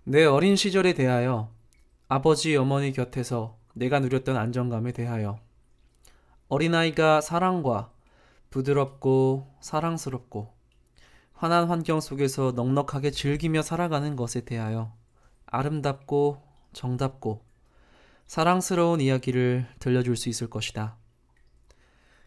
내 어린 시절에 대하여, 아버지 어머니 곁에서 내가 누렸던 안정감에 대하여, 어린아이가 사랑과 부드럽고 사랑스럽고 환한 환경 속에서 넉넉하게 즐기며 살아가는 것에 대하여 아름답고 정답고 사랑스러운 이야기를 들려줄 수 있을 것이다.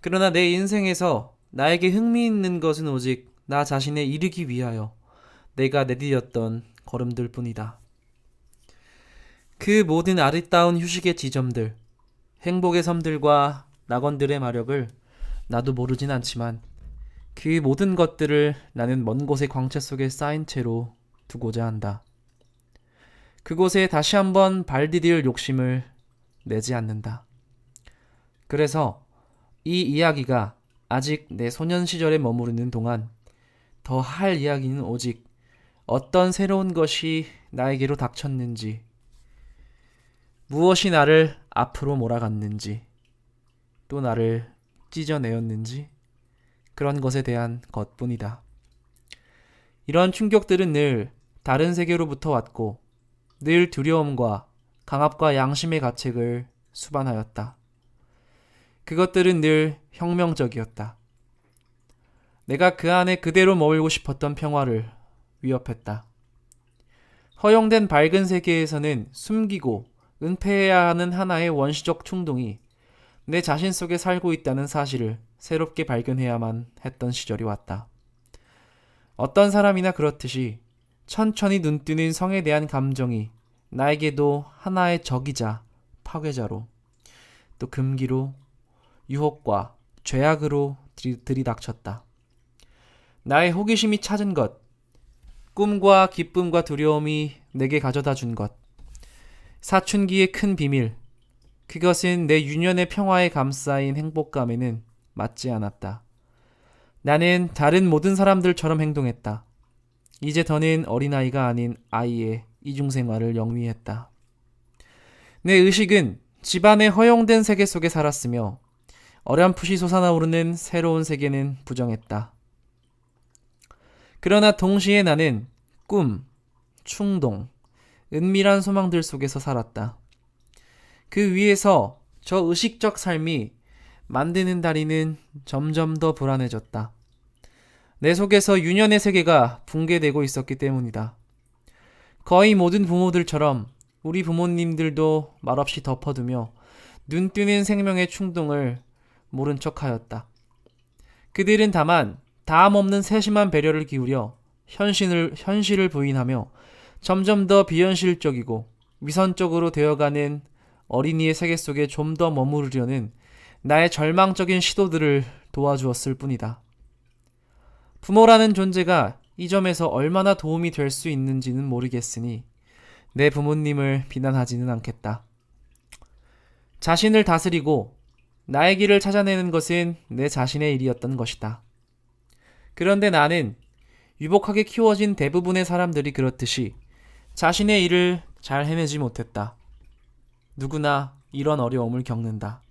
그러나 내 인생에서 나에게 흥미있는 것은 오직 나 자신에 이르기 위하여 내가 내디뎠던 걸음들 뿐이다. 그 모든 아리따운 휴식의 지점들, 행복의 섬들과 낙원들의 마력을 나도 모르진 않지만 그 모든 것들을 나는 먼 곳의 광채 속에 쌓인 채로 두고자 한다. 그곳에 다시 한번 발 디딜 욕심을 내지 않는다. 그래서 이 이야기가 아직 내 소년 시절에 머무르는 동안 더 할 이야기는 오직 어떤 새로운 것이 나에게로 닥쳤는지, 무엇이 나를 앞으로 몰아갔는지, 또 나를 찢어내었는지, 그런 것에 대한 것뿐이다. 이런 충격들은 늘 다른 세계로부터 왔고, 늘 두려움과 강압과 양심의 가책을 수반하였다. 그것들은 늘 혁명적이었다. 내가 그 안에 그대로 머물고 싶었던 평화를 위협했다. 허용된 밝은 세계에서는 숨기고 은폐해야 하는 하나의 원시적 충동이 내 자신 속에 살고 있다는 사실을 새롭게 발견해야만 했던 시절이 왔다. 어떤 사람이나 그렇듯이 천천히 눈뜨는 성에 대한 감정이 나에게도 하나의 적이자 파괴자로, 또 금기로, 유혹과 죄악으로 들이닥쳤다. 나의 호기심이 찾은 것, 꿈과 기쁨과 두려움이 내게 가져다 준 것, 사춘기의 큰 비밀, 그것은 내 유년의 평화에 감싸인 행복감에는 맞지 않았다. 나는 다른 모든 사람들처럼 행동했다. 이제 더는 어린아이가 아닌 아이의 이중생활을 영위했다. 내 의식은 집안의 허용된 세계 속에 살았으며 어렴풋이 솟아나오르는 새로운 세계는 부정했다. 그러나 동시에 나는 꿈, 충동, 은밀한 소망들 속에서 살았다. 그 위에서 저 의식적 삶이 만드는 다리는 점점 더 불안해졌다. 내 속에서 유년의 세계가 붕괴되고 있었기 때문이다. 거의 모든 부모들처럼 우리 부모님들도 말없이 덮어두며 눈뜨는 생명의 충동을 모른 척하였다. 그들은 다만 다음 없는 세심한 배려를 기울여 현실을 부인하며 점점 더 비현실적이고 위선적으로 되어가는 어린이의 세계 속에 좀 더 머무르려는 나의 절망적인 시도들을 도와주었을 뿐이다. 부모라는 존재가 이 점에서 얼마나 도움이 될 수 있는지는 모르겠으니 내 부모님을 비난하지는 않겠다. 자신을 다스리고 나의 길을 찾아내는 것은 내 자신의 일이었던 것이다. 그런데 나는 유복하게 키워진 대부분의 사람들이 그렇듯이 자신의 일을 잘 해내지 못했다. 누구나 이런 어려움을 겪는다.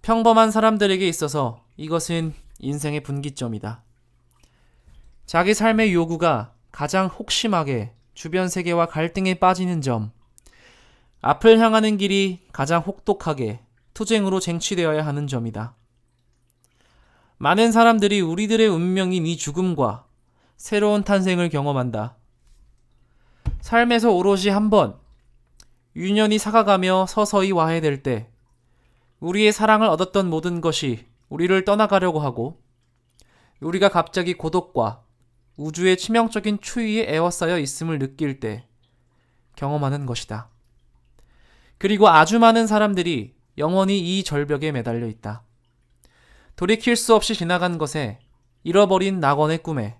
평범한 사람들에게 있어서 이것은 인생의 분기점이다. 자기 삶의 요구가 가장 혹심하게 주변 세계와 갈등에 빠지는 점, 앞을 향하는 길이 가장 혹독하게 투쟁으로 쟁취되어야 하는 점이다. 많은 사람들이 우리들의 운명인 이 죽음과 새로운 탄생을 경험한다. 삶에서 오롯이 한 번, 유년이 사가가며 서서히 와해될 때, 우리의 사랑을 얻었던 모든 것이 우리를 떠나가려고 하고, 우리가 갑자기 고독과 우주의 치명적인 추위에 에워싸여 있음을 느낄 때 경험하는 것이다. 그리고 아주 많은 사람들이 영원히 이 절벽에 매달려 있다. 돌이킬 수 없이 지나간 것에, 잃어버린 낙원의 꿈에,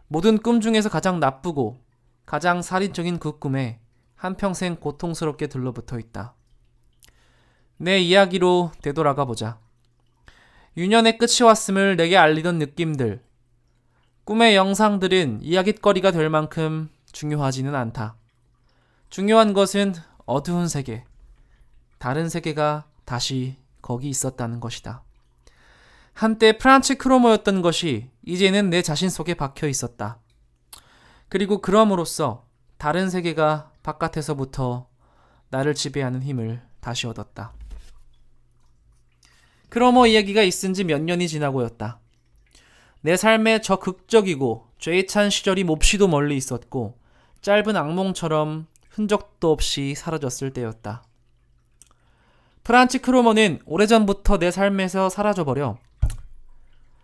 모든 꿈 중에서 가장 나쁘고 가장 살인적인 그 꿈에 한평생 고통스럽게 들러붙어 있다. 내 이야기로 되돌아가 보자. 유년의 끝이 왔음을 내게 알리던 느낌들, 꿈의 영상들은 이야깃거리가 될 만큼 중요하지는 않다. 중요한 것은 어두운 세계, 다른 세계가 다시 거기 있었다는 것이다. 한때 프란츠 크로모였던 것이 이제는 내 자신 속에 박혀 있었다. 그리고 그럼으로써 다른 세계가 바깥에서부터 나를 지배하는 힘을 다시 얻었다. 크로머 이야기가 있은 지 몇 년이 지나고였다. 내 삶에 저 극적이고 죄에 찬 시절이 몹시도 멀리 있었고 짧은 악몽처럼 흔적도 없이 사라졌을 때였다. 프란츠 크로머는 오래전부터 내 삶에서 사라져버려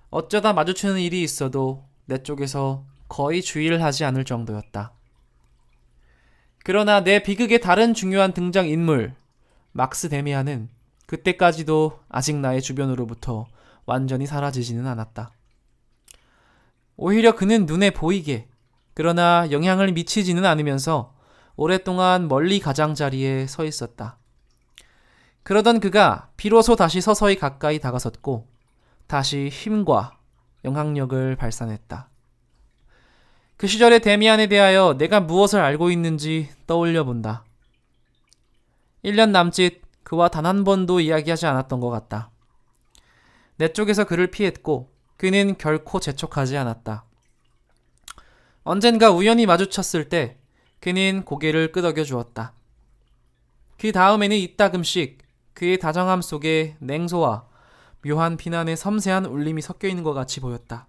어쩌다 마주치는 일이 있어도 내 쪽에서 거의 주의를 하지 않을 정도였다. 그러나 내 비극의 다른 중요한 등장인물 막스 데미안은 그때까지도 아직 나의 주변으로부터 완전히 사라지지는 않았다. 오히려 그는 눈에 보이게 그러나 영향을 미치지는 않으면서 오랫동안 멀리 가장자리에 서 있었다. 그러던 그가 비로소 다시 서서히 가까이 다가섰고 다시 힘과 영향력을 발산했다. 그 시절의 데미안에 대하여 내가 무엇을 알고 있는지 떠올려 본다. 1년 남짓 그와 단 한 번도 이야기하지 않았던 것 같다. 내 쪽에서 그를 피했고 그는 결코 재촉하지 않았다. 언젠가 우연히 마주쳤을 때 그는 고개를 끄덕여 주었다. 그 다음에는 이따금씩 그의 다정함 속에 냉소와 묘한 비난의 섬세한 울림이 섞여 있는 것 같이 보였다.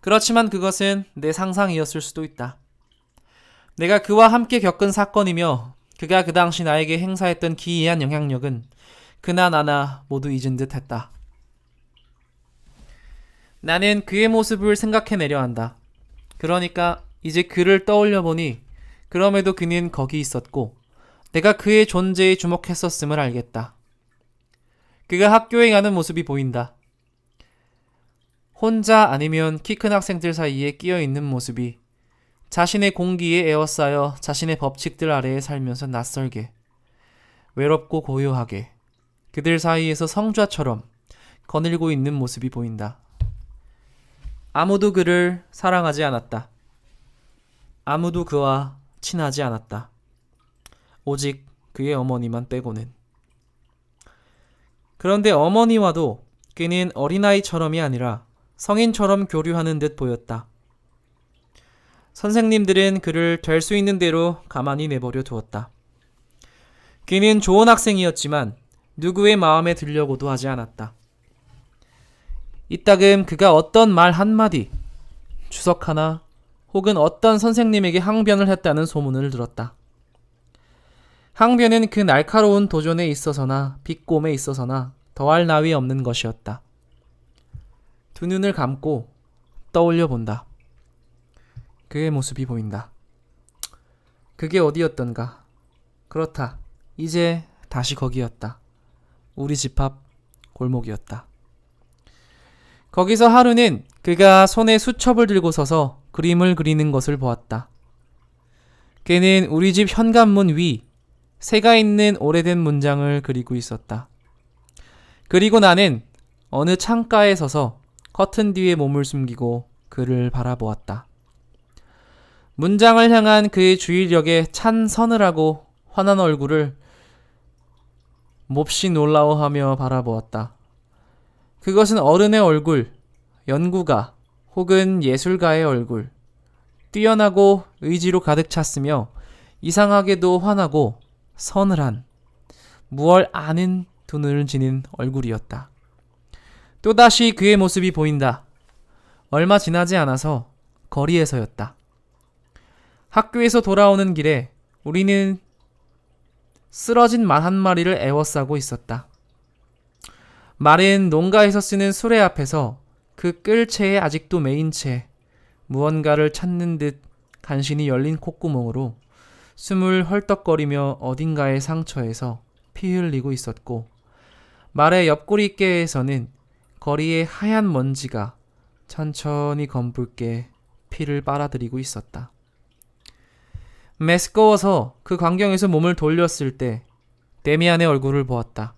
그렇지만 그것은 내 상상이었을 수도 있다. 내가 그와 함께 겪은 사건이며 그가 그 당시 나에게 행사했던 기이한 영향력은 그나 나나 모두 잊은 듯 했다. 나는 그의 모습을 생각해내려 한다. 그러니까 이제 그를 떠올려 보니 그럼에도 그는 거기 있었고 내가 그의 존재에 주목했었음을 알겠다. 그가 학교에 가는 모습이 보인다. 혼자 아니면 키 큰 학생들 사이에 끼어있는 모습이 자신의 공기에 에워싸여 자신의 법칙들 아래에 살면서 낯설게 외롭고 고요하게 그들 사이에서 성좌처럼 거닐고 있는 모습이 보인다. 아무도 그를 사랑하지 않았다. 아무도 그와 친하지 않았다. 오직 그의 어머니만 빼고는. 그런데 어머니와도 그는 어린아이처럼이 아니라 성인처럼 교류하는 듯 보였다. 선생님들은 그를 될 수 있는 대로 가만히 내버려 두었다. 그는 좋은 학생이었지만 누구의 마음에 들려고도 하지 않았다. 이따금 그가 어떤 말 한마디, 주석 하나, 혹은 어떤 선생님에게 항변을 했다는 소문을 들었다. 항변은 그 날카로운 도전에 있어서나 비꼼에 있어서나 더할 나위 없는 것이었다. 두 눈을 감고 떠올려 본다. 그의 모습이 보인다. 그게 어디였던가. 그렇다. 이제 다시 거기였다. 우리 집 앞 골목이었다. 거기서 하루는 그가 손에 수첩을 들고 서서 그림을 그리는 것을 보았다. 그는 우리 집 현관문 위 새가 있는 오래된 문장을 그리고 있었다. 그리고 나는 어느 창가에 서서 커튼 뒤에 몸을 숨기고 그를 바라보았다. 문장을 향한 그의 주의력에 찬 서늘하고 환한 얼굴을 몹시 놀라워하며 바라보았다. 그것은 어른의 얼굴, 연구가 혹은 예술가의 얼굴, 뛰어나고 의지로 가득 찼으며 이상하게도 환하고 서늘한 무얼 아는 두 눈을 지닌 얼굴이었다. 또다시 그의 모습이 보인다. 얼마 지나지 않아서 거리에서였다. 학교에서 돌아오는 길에 우리는 쓰러진 말 한 마리를 에워싸고 있었다. 말은 농가에서 쓰는 수레 앞에서 그 끌채에 아직도 메인 채 무언가를 찾는 듯 간신히 열린 콧구멍으로 숨을 헐떡거리며 어딘가의 상처에서 피 흘리고 있었고 말의 옆구리께에서는 거리에 하얀 먼지가 천천히 검붉게 피를 빨아들이고 있었다. 메스꺼워서 그 광경에서 몸을 돌렸을 때 데미안의 얼굴을 보았다.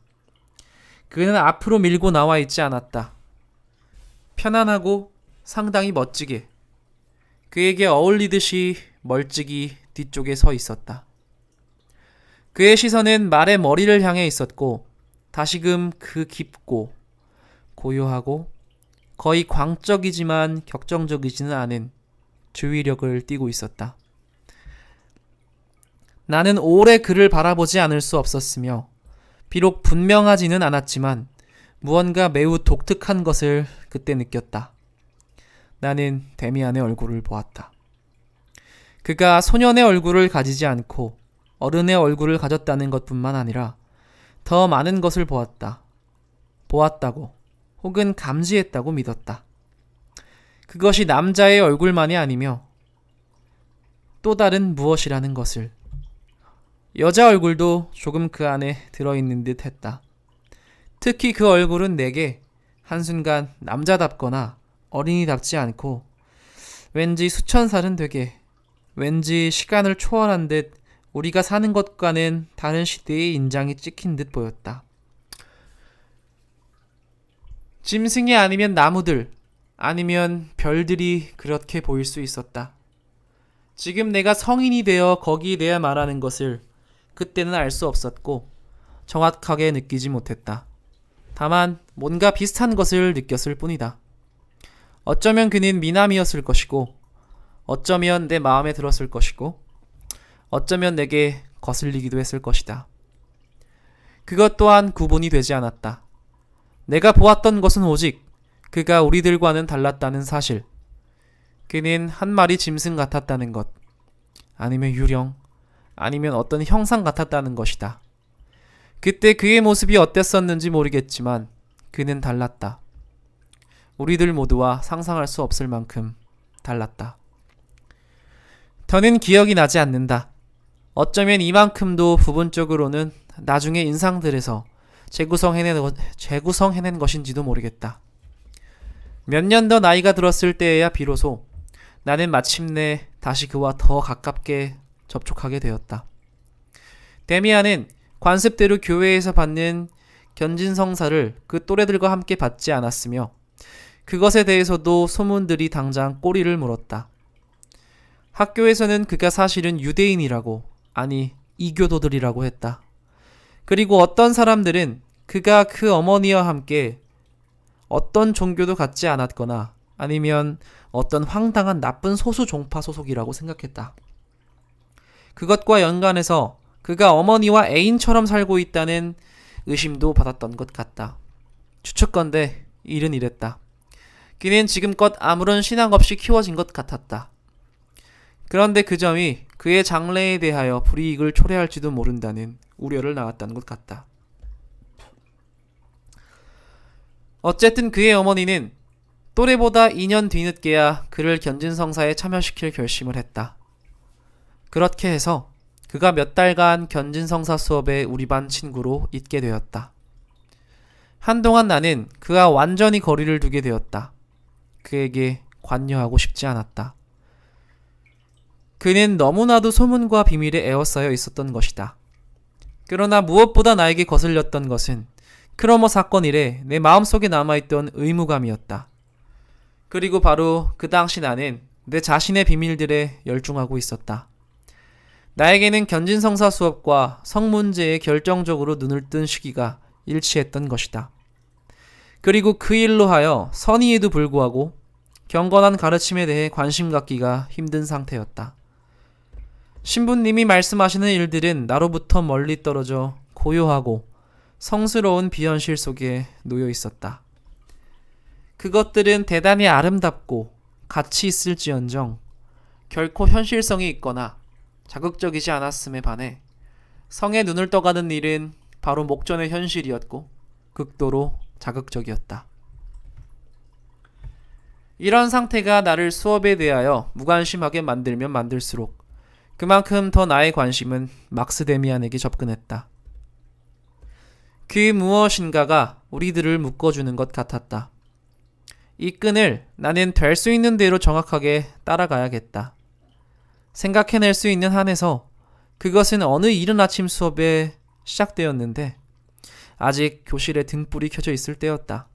그는 앞으로 밀고 나와 있지 않았다. 편안하고 상당히 멋지게 그에게 어울리듯이 멀찍이 뒤쪽에 서 있었다. 그의 시선은 말의 머리를 향해 있었고 다시금 그 깊고 고요하고 거의 광적이지만 격정적이지는 않은 주의력을 띠고 있었다. 나는 오래 그를 바라보지 않을 수 없었으며 비록 분명하지는 않았지만 무언가 매우 독특한 것을 그때 느꼈다. 나는 데미안의 얼굴을 보았다. 그가 소년의 얼굴을 가지지 않고 어른의 얼굴을 가졌다는 것뿐만 아니라 더 많은 것을 보았다고 혹은 감지했다고 믿었다. 그것이 남자의 얼굴만이 아니며 또 다른 무엇이라는 것을. 여자 얼굴도 조금 그 안에 들어있는 듯 했다. 특히 그 얼굴은 내게 한순간 남자답거나 어린이답지 않고 왠지 수천 살은 되게, 왠지 시간을 초월한 듯 우리가 사는 것과는 다른 시대의 인장이 찍힌 듯 보였다. 짐승이 아니면 나무들, 아니면 별들이 그렇게 보일 수 있었다. 지금 내가 성인이 되어 거기에 대해 말하는 것을 그때는 알 수 없었고 정확하게 느끼지 못했다. 다만 뭔가 비슷한 것을 느꼈을 뿐이다. 어쩌면 그는 미남이었을 것이고, 어쩌면 내 마음에 들었을 것이고, 어쩌면 내게 거슬리기도 했을 것이다. 그것 또한 구분이 되지 않았다. 내가 보았던 것은 오직 그가 우리들과는 달랐다는 사실. 그는 한 마리 짐승 같았다는 것, 아니면 유령, 아니면 어떤 형상 같았다는 것이다. 그때 그의 모습이 어땠었는지 모르겠지만 그는 달랐다. 우리들 모두와 상상할 수 없을 만큼 달랐다. 더는 기억이 나지 않는다. 어쩌면 이만큼도 부분적으로는 나중의 인상들에서 재구성해낸 것인지도 모르겠다. 몇 년 더 나이가 들었을 때에야 비로소 나는 마침내 다시 그와 더 가깝게 접촉하게 되었다. 데미안은 관습대로 교회에서 받는 견진성사를 그 또래들과 함께 받지 않았으며 그것에 대해서도 소문들이 당장 꼬리를 물었다. 학교에서는 그가 사실은 유대인이라고, 아니 이교도들이라고 했다. 그리고 어떤 사람들은 그가 그 어머니와 함께 어떤 종교도 갖지 않았거나 아니면 어떤 황당한 나쁜 소수 종파 소속이라고 생각했다. 그것과 연관해서 그가 어머니와 애인처럼 살고 있다는 의심도 받았던 것 같다. 추측건대 일은 이랬다. 그는 지금껏 아무런 신앙 없이 키워진 것 같았다. 그런데 그 점이 그의 장래에 대하여 불이익을 초래할지도 모른다는 우려를 낳았다는 것 같다. 어쨌든 그의 어머니는 또래보다 2년 뒤늦게야 그를 견진성사에 참여시킬 결심을 했다. 그렇게 해서 그가 몇 달간 견진성사 수업에 우리 반 친구로 있게 되었다. 한동안 나는 그와 완전히 거리를 두게 되었다. 그에게 관여하고 싶지 않았다. 그는 너무나도 소문과 비밀에 에워싸여 있었던 것이다. 그러나 무엇보다 나에게 거슬렸던 것은 크로머 사건 이래 내 마음속에 남아있던 의무감이었다. 그리고 바로 그 당시 나는 내 자신의 비밀들에 열중하고 있었다. 나에게는 견진성사 수업과 성문제에 결정적으로 눈을 뜬 시기가 일치했던 것이다. 그리고 그 일로 하여 선의에도 불구하고 경건한 가르침에 대해 관심 갖기가 힘든 상태였다. 신부님이 말씀하시는 일들은 나로부터 멀리 떨어져 고요하고 성스러운 비현실 속에 놓여 있었다. 그것들은 대단히 아름답고 가치 있을지언정 결코 현실성이 있거나 자극적이지 않았음에 반해 성에 눈을 떠가는 일은 바로 목전의 현실이었고 극도로 자극적이었다. 이런 상태가 나를 수업에 대하여 무관심하게 만들면 만들수록 그만큼 더 나의 관심은 막스 데미안에게 접근했다. 그 무엇인가가 우리들을 묶어주는 것 같았다. 이 끈을 나는 될 수 있는 대로 정확하게 따라가야겠다. 생각해낼 수 있는 한에서 그것은 어느 이른 아침 수업에 시작되었는데 아직 교실에 등불이 켜져 있을 때였다.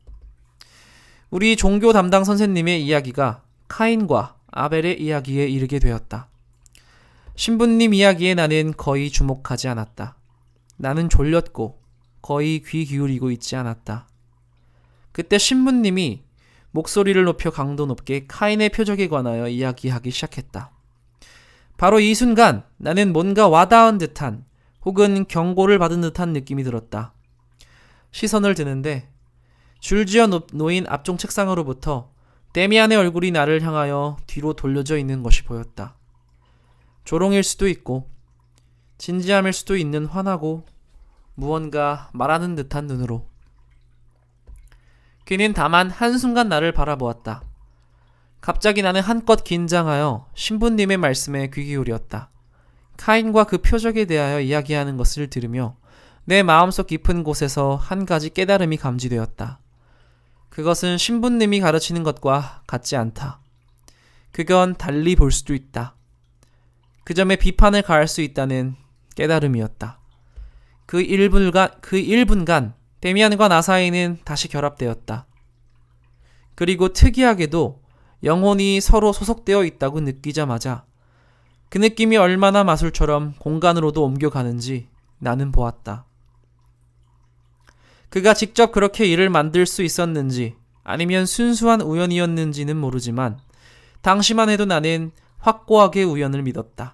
우리 종교 담당 선생님의 이야기가 카인과 아벨의 이야기에 이르게 되었다. 신부님 이야기에 나는 거의 주목하지 않았다. 나는 졸렸고 거의 귀 기울이고 있지 않았다. 그때 신부님이 목소리를 높여 강도 높게 카인의 표적에 관하여 이야기하기 시작했다. 바로 이 순간 나는 뭔가 와닿은 듯한 혹은 경고를 받은 듯한 느낌이 들었다. 시선을 드는데 줄지어 놓인 앞쪽 책상으로부터 데미안의 얼굴이 나를 향하여 뒤로 돌려져 있는 것이 보였다. 조롱일 수도 있고 진지함일 수도 있는 환하고 무언가 말하는 듯한 눈으로. 그는 다만 한순간 나를 바라보았다. 갑자기 나는 한껏 긴장하여 신부님의 말씀에 귀 기울였다. 카인과 그 표적에 대하여 이야기하는 것을 들으며 내 마음속 깊은 곳에서 한 가지 깨달음이 감지되었다. 그것은 신부님이 가르치는 것과 같지 않다. 그건 달리 볼 수도 있다. 그 점에 비판을 가할 수 있다는 깨달음이었다. 그 1분간 데미안과 나 사이는 다시 결합되었다. 그리고 특이하게도 영혼이 서로 소속되어 있다고 느끼자마자 그 느낌이 얼마나 마술처럼 공간으로도 옮겨가는지 나는 보았다. 그가 직접 그렇게 일을 만들 수 있었는지 아니면 순수한 우연이었는지는 모르지만 당시만 해도 나는 확고하게 우연을 믿었다.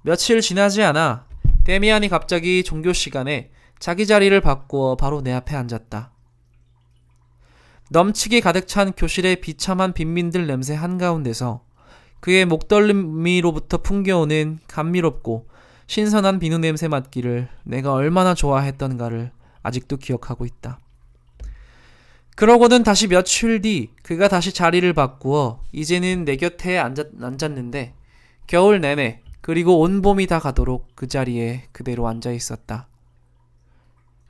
며칠 지나지 않아 데미안이 갑자기 종교 시간에 자기 자리를 바꾸어 바로 내 앞에 앉았다. 넘치게 가득 찬 교실의 비참한 빈민들 냄새 한가운데서 그의 목덜미로부터 풍겨오는 감미롭고 신선한 비누 냄새 맡기를 내가 얼마나 좋아했던가를 아직도 기억하고 있다. 그러고는 다시 며칠 뒤 그가 다시 자리를 바꾸어 이제는 내 곁에 앉았는데 겨울 내내 그리고 온 봄이 다 가도록 그 자리에 그대로 앉아 있었다.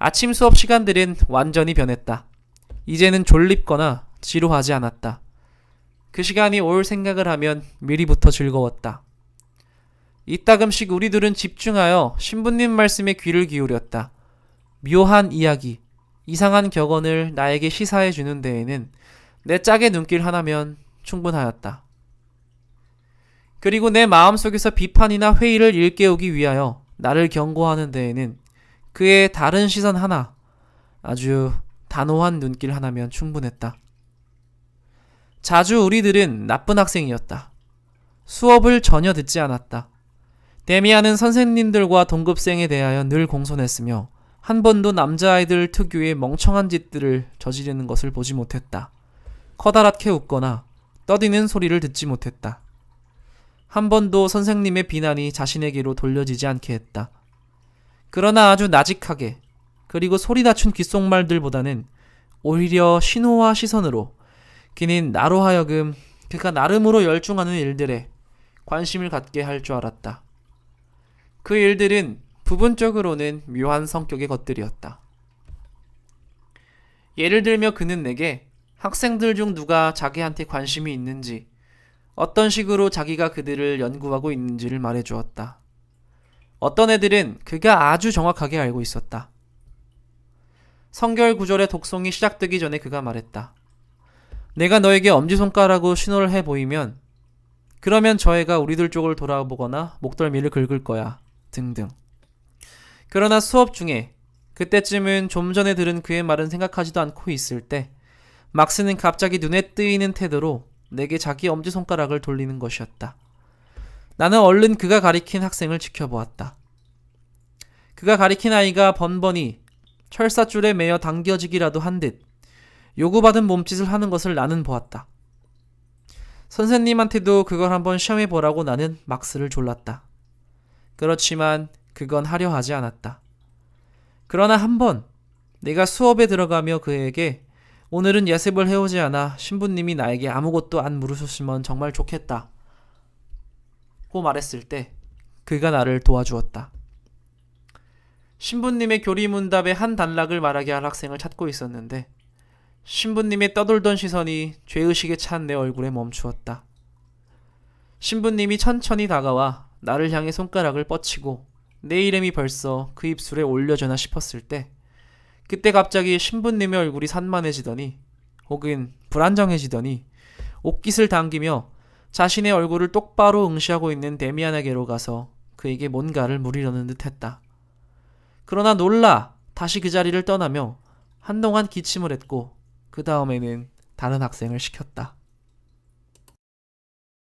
아침 수업 시간들은 완전히 변했다. 이제는 졸립거나 지루하지 않았다. 그 시간이 올 생각을 하면 미리부터 즐거웠다. 이따금씩 우리들은 집중하여 신부님 말씀에 귀를 기울였다. 묘한 이야기, 이상한 격언을 나에게 시사해 주는 데에는 내 짝의 눈길 하나면 충분하였다. 그리고 내 마음속에서 비판이나 회의를 일깨우기 위하여 나를 경고하는 데에는 그의 다른 시선 하나, 아주 단호한 눈길 하나면 충분했다. 자주 우리들은 나쁜 학생이었다. 수업을 전혀 듣지 않았다. 데미안은 선생님들과 동급생에 대하여 늘 공손했으며 한 번도 남자아이들 특유의 멍청한 짓들을 저지르는 것을 보지 못했다. 커다랗게 웃거나 떠드는 소리를 듣지 못했다. 한 번도 선생님의 비난이 자신에게로 돌려지지 않게 했다. 그러나 아주 나직하게 그리고 소리 낮춘 귓속말들보다는 오히려 신호와 시선으로 그는 나로 하여금 그가 나름으로 열중하는 일들에 관심을 갖게 할 줄 알았다. 그 일들은 부분적으로는 묘한 성격의 것들이었다. 예를 들며 그는 내게 학생들 중 누가 자기한테 관심이 있는지, 어떤 식으로 자기가 그들을 연구하고 있는지를 말해주었다. 어떤 애들은 그가 아주 정확하게 알고 있었다. 성결 구절의 독송이 시작되기 전에 그가 말했다. 내가 너에게 엄지손가락으로 신호를 해 보이면 그러면 저 애가 우리들 쪽을 돌아보거나 목덜미를 긁을 거야. 등등. 그러나 수업 중에 그때쯤은 좀 전에 들은 그의 말은 생각하지도 않고 있을 때 막스는 갑자기 눈에 띄는 태도로 내게 자기 엄지손가락을 돌리는 것이었다. 나는 얼른 그가 가리킨 학생을 지켜보았다. 그가 가리킨 아이가 번번이 철사줄에 매여 당겨지기라도 한 듯 요구받은 몸짓을 하는 것을 나는 보았다. 선생님한테도 그걸 한번 시험해보라고 나는 막스를 졸랐다. 그렇지만 그건 하려 하지 않았다. 그러나 한번 내가 수업에 들어가며 그에게 오늘은 예습을 해오지 않아 신부님이 나에게 아무것도 안 물으셨으면 정말 좋겠다 고 말했을 때 그가 나를 도와주었다. 신부님의 교리문답의 한 단락을 말하게 할 학생을 찾고 있었는데 신부님의 떠돌던 시선이 죄의식에 찬 내 얼굴에 멈추었다. 신부님이 천천히 다가와 나를 향해 손가락을 뻗치고 내 이름이 벌써 그 입술에 올려져나 싶었을 때 그때 갑자기 신부님의 얼굴이 산만해지더니 혹은 불안정해지더니 옷깃을 당기며 자신의 얼굴을 똑바로 응시하고 있는 데미안에게로 가서 그에게 뭔가를 물으려는 듯 했다. 그러나 놀라 다시 그 자리를 떠나며 한동안 기침을 했고 그 다음에는 다른 학생을 시켰다.